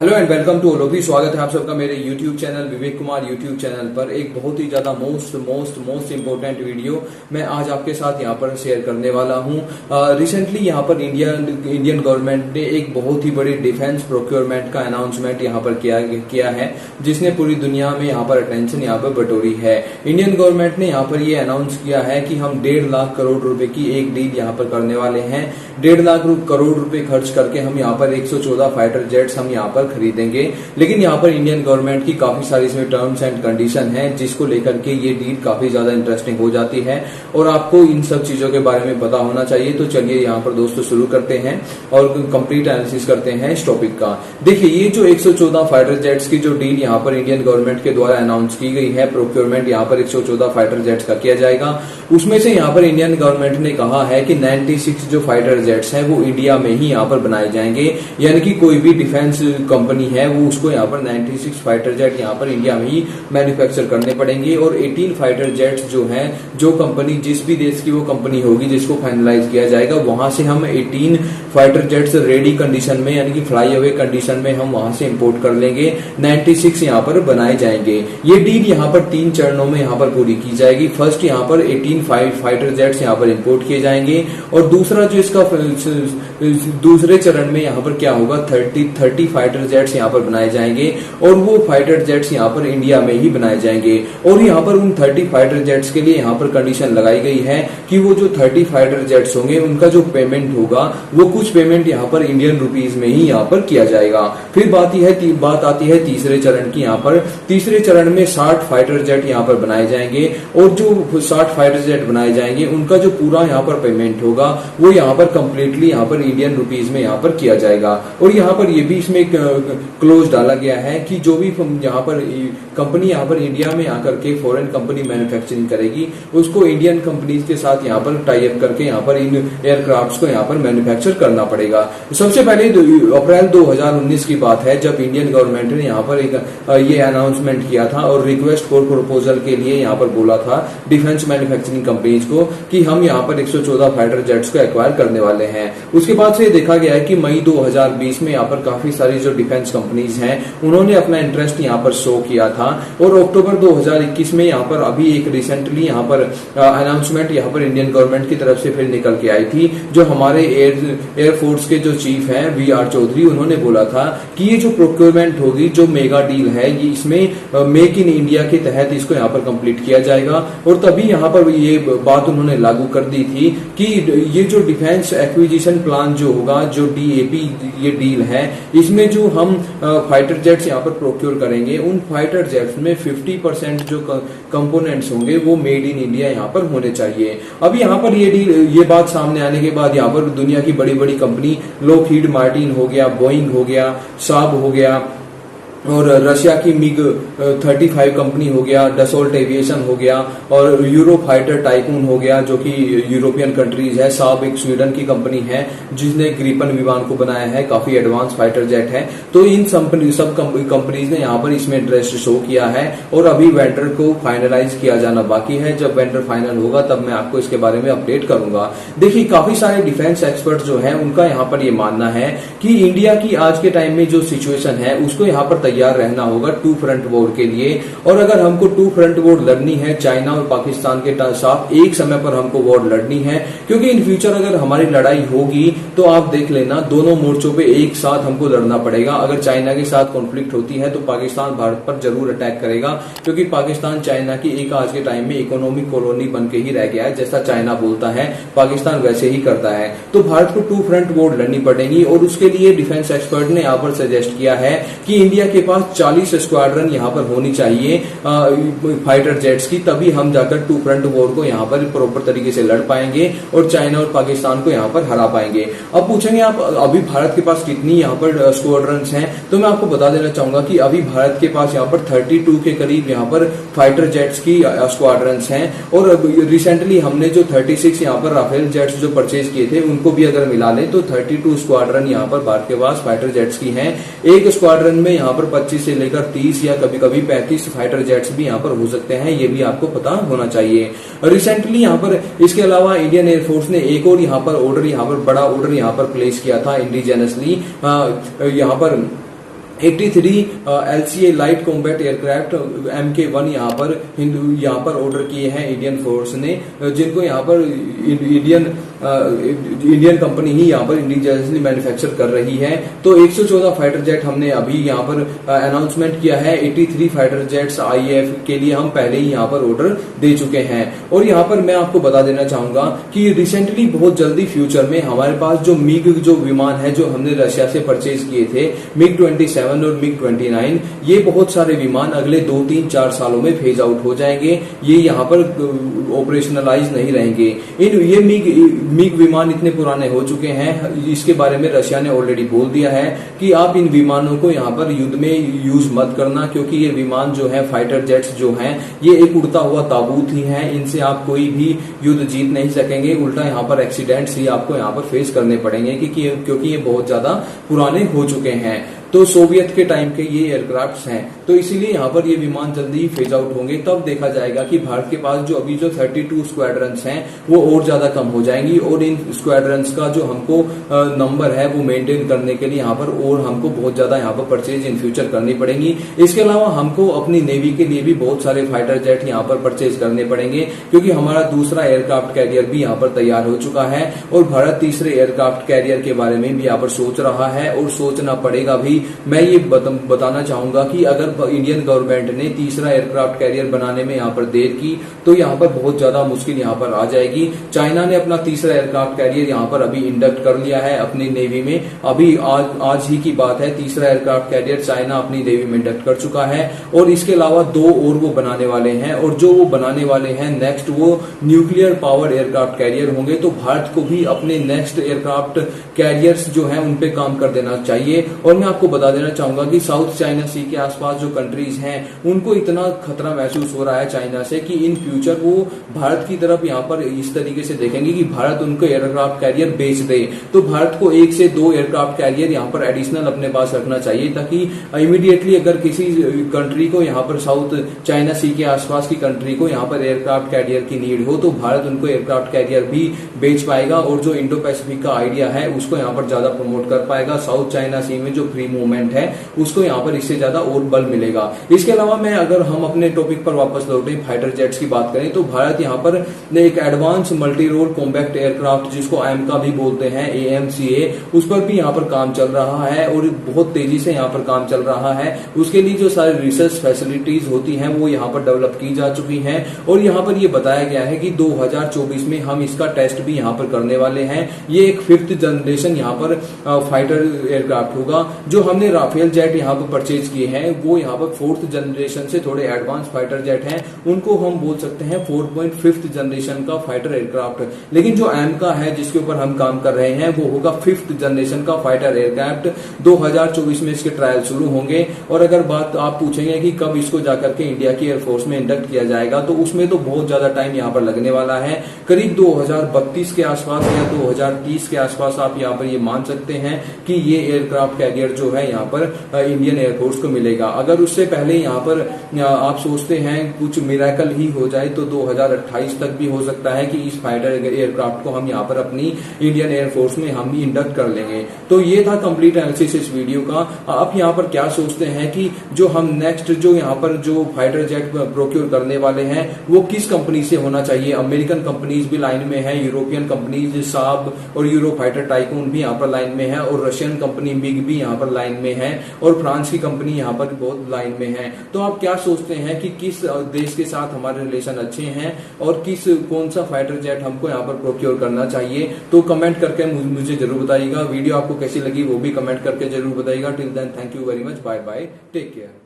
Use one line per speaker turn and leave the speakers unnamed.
Hello and welcome to ओलोपी। स्वागत है आप सबका मेरे YouTube channel Vivek Kumar YouTube channel पर। एक बहुत ही ज्यादा मोस्ट इंपोर्टेंट वीडियो मैं आज आपके साथ यहाँ पर शेयर करने वाला हूँ। रिसेंटली यहाँ पर इंडियन गवर्नमेंट ने एक बहुत ही बड़ी डिफेंस प्रोक्योरमेंट का अनाउंसमेंट यहाँ पर किया है, जिसने पूरी दुनिया में यहाँ पर अटेंशन यहाँ पर बटोरी है। इंडियन गवर्नमेंट ने यहाँ पर ये अनाउंस किया है कि हम 1.5 लाख करोड़ रुपए की एक डील यहाँ पर करने वाले हैं। 1.5 लाख करोड़ रुपए खर्च करके हम यहाँ पर 114 फाइटर जेट्स हम यहाँ पर खरीदेंगे। लेकिन यहाँ पर इंडियन गवर्नमेंट की काफी सारी इसमें टर्म्स एंड कंडीशन है, जिसको लेकर के ये डील काफी ज्यादा इंटरेस्टिंग हो जाती है और आपको इन सब चीजों के बारे में पता होना चाहिए। तो चलिए यहाँ पर दोस्तों शुरू करते हैं और कंप्लीट एनालिसिस करते हैं इस टॉपिक का। देखिए, ये जो 114 फाइटर जेट्स की जो डील यहाँ पर इंडियन गवर्नमेंट के द्वारा अनाउंस की गई है, प्रोक्योरमेंट यहाँ पर 114 फाइटर जेट्स का किया जाएगा। उसमें से यहाँ पर इंडियन गवर्नमेंट ने कहा है कि 96 जो फाइटर जेट्स हैं वो इंडिया में ही यहाँ पर बनाए जाएंगे, यानी कि कोई भी डिफेंस कंपनी है वो उसको यहाँ पर 96 फाइटर जेट यहाँ पर इंडिया में ही मैन्युफैक्चर करने पड़ेंगे। और 18 फाइटर जेट्स जो हैं, जो कंपनी जिस भी देश की वो कंपनी होगी जिसको फाइनलाइज किया जाएगा, वहां से हम 18 फाइटर जेट्स रेडी कंडीशन में यानी कि फ्लाई अवे कंडीशन में हम वहां से इंपोर्ट कर लेंगे। 96 यहाँ पर बनाए जाएंगे। ये डील यहाँ पर 3 चरणों में यहाँ पर पूरी की जाएगी। फर्स्ट यहाँ पर 18 फाइटर जेट्स यहाँ पर इंपोर्ट किए जाएंगे और दूसरा जो इसका दूसरे चरण में यहाँ पर क्या होगा, 30 फाइटर जेट्स यहाँ पर बनाए जाएंगे और वो फाइटर जेट्स यहाँ पर इंडिया में ही बनाए जाएंगे। और यहाँ पर उन 30 फाइटर जेट्स के लिए यहाँ पर कंडीशन लगाई गई है कि वो जो 30 फाइटर जेट्स होंगे उनका जो पेमेंट होगा वो कुछ पेमेंट यहाँ पर इंडियन रुपीज में ही यहाँ पर किया जाएगा। फिर बात आती है तीसरे चरण की। यहाँ पर तीसरे चरण में 60 फाइटर जेट यहाँ पर बनाए जाएंगे और जो 60 फाइटर जेट बनाए जाएंगे उनका जो पूरा यहाँ पर पेमेंट होगा वो यहाँ पर कंप्लीटली यहाँ पर इंडियन रुपीज में यहाँ पर किया जाएगा। और यहाँ पर ये भी इसमें क्लोज डाला गया है कि जो भी यहाँ पर कंपनी यहाँ पर इंडिया में आकर के फॉरेन कंपनी मैन्युफैक्चरिंग करेगी उसको इंडियन कंपनीज के साथ यहाँ पर टाई अप करके यहाँ पर इन एयरक्राफ्ट्स को यहाँ पर मैन्युफैक्चर करना पड़ेगा। सबसे पहले अप्रैल 2019 की बात है जब इंडियन गवर्नमेंट ने यहाँ पर ये अनाउंसमेंट किया था और रिक्वेस्ट फॉर प्रपोजल के लिए यहाँ पर बोला था डिफेंस मैन्युफैक्चरिंग कंपनीज को कि हम यहाँ पर 114 फाइटर जेट्स को एक्वायर करने वाले हैं। उसके बाद से देखा गया है कि मई 2020 में यहाँ पर काफी सारी जो डिफेंस कंपनीज हैं उन्होंने अपना इंटरेस्ट यहाँ पर शो किया था और अक्टूबर 2021 में यहाँ पर अभी एक रिसेंटली यहाँ पर अनाउंसमेंट यहाँ पर इंडियन गवर्नमेंट की तरफ से फिर निकल के आई थी। जो हमारे एयरफोर्स के जो चीफ हैं VR चौधरी, उन्होंने बोला था कि ये जो प्रोक्योरमेंट होगी, जो मेगा डील है, ये इसमें मेक इन इंडिया के तहत इसको यहाँ पर कंप्लीट किया जाएगा। और तभी यहाँ पर ये बात उन्होंने लागू कर दी थी कि ये जो डिफेंस एक्विजिशन प्लान जो होगा, जो DAP ये डील है, इसमें जो हम फाइटर जेट्स यहाँ पर प्रोक्योर करेंगे उन फाइटर जेट्स में 50% जो कंपोनेंट्स होंगे वो मेड इन इंडिया यहाँ पर होने चाहिए। अभी यहाँ पर ये बात सामने आने के बाद यहाँ पर दुनिया की बड़ी बड़ी कंपनी लॉकहीड मार्टिन हो गया, बोइंग हो गया, साब हो गया और रशिया की मिग 35 कंपनी हो गया, डसोल्ट एविएशन हो गया और यूरो फाइटर टाइकून हो गया जो कि यूरोपियन कंट्रीज है। साब एक स्वीडन की कंपनी है जिसने ग्रिपन विमान को बनाया है, काफी एडवांस फाइटर जेट है। तो इन सब कंपनीज ने यहाँ पर इसमें इंटरेस्ट शो किया है और अभी वेंडर को फाइनलाइज किया जाना बाकी है। जब वेंडर फाइनल होगा तब मैं आपको इसके बारे में अपडेट करूंगा। देखिए, काफी सारे डिफेंस एक्सपर्ट जो है उनका यहाँ पर ये मानना है कि इंडिया की आज के टाइम में जो सिचुएशन है उसको यहाँ पर तैयार रहना होगा 2 फ्रंट वॉर के लिए। और अगर हमको 2 फ्रंट वॉर लड़नी है चाइना और पाकिस्तान के साथ एक समय पर हमको वॉर लड़नी है, क्योंकि इन फ्यूचर अगर हमारी लड़ाई होगी तो आप देख लेना दोनों मोर्चों पे एक साथ हमको लड़ना पड़ेगा। अगर चाइना के साथ कॉन्फ्लिक्ट होती है तो पाकिस्तान भारत पर जरूर अटैक करेगा, क्योंकि पाकिस्तान चाइना की एक आज के टाइम में इकोनॉमिक कॉलोनी बन के ही रह गया है। जैसा चाइना बोलता है पाकिस्तान वैसे ही करता है। तो भारत को 2 फ्रंट वॉर लड़नी पड़ेगी और उसके लिए डिफेंस एक्सपर्ट ने यहाँ पर सजेस्ट किया है कि इंडिया के पास 40 स्क्वाड्रन यहाँ पर होनी चाहिए फाइटर जेट्स की, तभी हम जाकर 2 फ्रंट वॉर को यहाँ पर प्रॉपर तरीके से लड़ पाएंगे और चाइना और पाकिस्तान को यहाँ पर हरा पाएंगे। अब पूछेंगे आप अभी भारत के पास कितनी यहाँ पर स्क्वाड्रन्स हैं, तो मैं आपको बता देना चाहूंगा कि अभी भारत के पास यहाँ पर 32 के करीब यहाँ पर फाइटर जेट्स की स्क्वाड्रन्स हैं। और रिसेंटली हमने जो 36 यहाँ पर राफेल जेट्स जो परचेज किए थे उनको भी अगर मिला लें तो 32 स्क्वाड्रन यहाँ पर भारत के पास फाइटर जेट्स की हैं। एक स्क्वाड्रन में यहाँ पर 25 से लेकर 30 या कभी कभी 35 फाइटर जेट्स भी यहाँ पर हो सकते हैं, ये भी आपको पता होना चाहिए। रिसेंटली यहाँ पर इसके अलावा इंडियन एयरफोर्स ने एक और यहाँ पर ऑर्डर, यहाँ पर बड़ा ऑर्डर यहाँ पर प्लेस किया था इंडिजिनसली यहाँ पर 83 LCA light combat aircraft MK1 यहाँ पर ऑर्डर किए हैं इंडियन फोर्स ने, जिनको यहाँ पर इंडियन कंपनी ही यहाँ पर इंडिजिनियसली मैन्युफैक्चर कर रही है। तो 114 फाइटर जेट हमने अभी यहाँ पर अनाउंसमेंट किया है। 83 फाइटर जेट्स IAF के लिए हम पहले ही यहाँ पर ऑर्डर दे चुके हैं। और यहाँ पर मैं आपको बता देना चाहूंगा कि रिसेंटली बहुत जल्दी फ्यूचर में हमारे पास जो मिग जो विमान है जो हमने रशिया से परचेज किए थे, MiG-27 और MiG-29, ये बहुत सारे विमान अगले 2-3-4 सालों में फेज आउट हो जाएंगे। ये यहाँ पर ऑपरेशनलाइज नहीं रहेंगे। ये मिग विमान इतने पुराने हो चुके हैं, इसके बारे में रशिया ने ऑलरेडी बोल दिया है कि आप इन विमानों को यहाँ पर युद्ध में यूज मत करना, क्योंकि ये विमान जो है फाइटर जेट्स जो हैं ये एक उड़ता हुआ ताबूत ही है। इनसे आप कोई भी युद्ध जीत नहीं सकेंगे, उल्टा यहाँ पर एक्सीडेंट्स ही आपको यहाँ पर फेस करने पड़ेंगे क्योंकि ये बहुत ज्यादा पुराने हो चुके हैं। तो सोवियत के टाइम के ये एयरक्राफ्ट्स हैं, तो इसीलिए यहाँ पर ये विमान जल्दी ही फेज आउट होंगे। तब देखा जाएगा कि भारत के पास जो अभी जो 32 स्क्वाड्रंस हैं वो और ज्यादा कम हो जाएंगी, और इन स्क्वाड्रंस का जो हमको नंबर है वो मेंटेन करने के लिए यहाँ पर और हमको बहुत ज्यादा यहाँ पर परचेज इन फ्यूचर करनी पड़ेगी। इसके अलावा हमको अपनी नेवी के लिए भी बहुत सारे फाइटर जेट यहाँ पर परचेज करने पड़ेंगे, क्योंकि हमारा दूसरा एयरक्राफ्ट कैरियर भी यहाँ पर तैयार हो चुका है, और भारत तीसरे एयरक्राफ्ट कैरियर के बारे में भी यहाँ पर सोच रहा है और सोचना पड़ेगा भी। मैं ये बताना चाहूंगा कि अगर इंडियन गवर्नमेंट ने तीसरा एयरक्राफ्ट कैरियर बनाने में यहाँ पर देर की तो यहाँ पर बहुत ज्यादा मुश्किल यहाँ पर आ जाएगी। चाइना ने अपना तीसरा एयरक्राफ्ट कैरियर यहाँ पर अभी इंडक्ट कर लिया है अपनी नेवी में। अभी आज ही की बात है, तीसरा एयरक्राफ्ट कैरियर चाइना अपनी नेवी में इंडक्ट कर चुका है, और इसके अलावा 2 और वो बनाने वाले हैं, और जो वो बनाने वाले हैं नेक्स्ट वो न्यूक्लियर पावर एयरक्राफ्ट कैरियर होंगे। तो भारत को भी अपने नेक्स्ट एयरक्राफ्ट कैरियर्स जो है उन पे काम कर देना चाहिए। और मैं आपको बता देना चाहूंगा कि साउथ चाइना सी के आसपास जो कंट्रीज हैं उनको इतना खतरा महसूस हो रहा है चाइना से कि इन फ्यूचर वो भारत की तरफ यहाँ पर इस तरीके से देखेंगे कि भारत उनको एयरक्राफ्ट कैरियर बेच दे। तो भारत को 1 से 2 एयरक्राफ्ट कैरियर यहाँ पर एडिशनल अपने पास रखना चाहिए, ताकि इमीडिएटली अगर किसी कंट्री को यहाँ पर साउथ चाइना सी के आसपास की कंट्री को यहाँ पर एयरक्राफ्ट कैरियर की नीड हो तो भारत उनको एयरक्राफ्ट कैरियर भी बेच पाएगा, और जो इंडो पैसिफिक का आइडिया है उसको यहाँ पर ज्यादा प्रमोट कर पाएगा। साउथ चाइना सी में जो फ्री मूवमेंट है उसको यहाँ पर इससे ज्यादा और बल मिलेगा। इसके अलावा मैं अगर हम अपने टॉपिक पर वापस लौटे, फाइटर जेट्स की बात करें, तो भारत यहाँ पर एक advance multi role combat aircraft जिसको AMCA भी बोलते हैं, AMCA, उस पर भी यहाँ पर काम चल रहा है और बहुत तेजी से यहाँ पर काम चल रहा है। उसके लिए जो सारी रिसर्च फैसिलिटीज होती हैं वो यहाँ पर डेवलप की जा चुकी हैं, और यहाँ पर ये बताया गया है कि 2024 में हम इसका टेस्ट भी यहाँ पर करने वाले हैं। ये एक 5th जनरेशन यहाँ पर फाइटर एयरक्राफ्ट होगा। जो हमने राफेल जेट यहाँ पर परचेज किए हैं वो यहाँ पर 4th जनरेशन से थोड़े एडवांस फाइटर जेट हैं, उनको हम बोल सकते हैं 4.5th जनरेशन का फाइटर एयरक्राफ्ट। लेकिन जो AMCA है जिसके ऊपर हम काम कर रहे हैं वो होगा 5th जनरेशन का फाइटर एयरक्राफ्ट। 2024 में इसके ट्रायल शुरू होंगे, और अगर बात आप पूछेंगे कि कब इसको जाकर के इंडिया की एयरफोर्स में इंडक्ट किया जाएगा, तो उसमें तो बहुत ज्यादा टाइम यहाँ पर लगने वाला है। करीब 2032 के आसपास या 2030 के आसपास आप यहाँ पर ये मान सकते हैं कि ये एयरक्राफ्ट कैरियर जो है यहाँ पर इंडियन एयरफोर्स को मिलेगा। अगर उससे पहले यहाँ पर आप सोचते हैं कुछ मिरेकल ही हो जाए तो 2028 तक भी हो सकता है कि इस फाइटर एयरक्राफ्ट को हम यहाँ पर अपनी इंडियन एयरफोर्स में हम इंडक्ट कर लेंगे। तो ये था कंप्लीट एनालिसिस इस वीडियो का। आप यहाँ पर क्या सोचते हैं कि जो हम नेक्स्ट जो यहाँ पर जो फाइटर जेट प्रोक्योर करने वाले हैं वो किस कंपनी से होना चाहिए? अमेरिकन कंपनीज भी लाइन में है, यूरोपियन कंपनीज साब और यूरो फाइटर टाइकून भी यहाँ पर लाइन में है, और रशियन कंपनी मिग भी यहाँ पर लाइन में है, और फ्रांस की कंपनी यहाँ पर बहुत लाइन में है। तो आप क्या सोचते हैं कि किस देश के साथ हमारे रिलेशन अच्छे हैं और कौन सा फाइटर जेट हमको यहाँ पर प्रोक्योर करना चाहिए? तो कमेंट करके मुझे जरूर बताइएगा। वीडियो आपको कैसी लगी वो भी कमेंट करके जरूर बताइएगा। Till then thank you very much, bye bye, take care.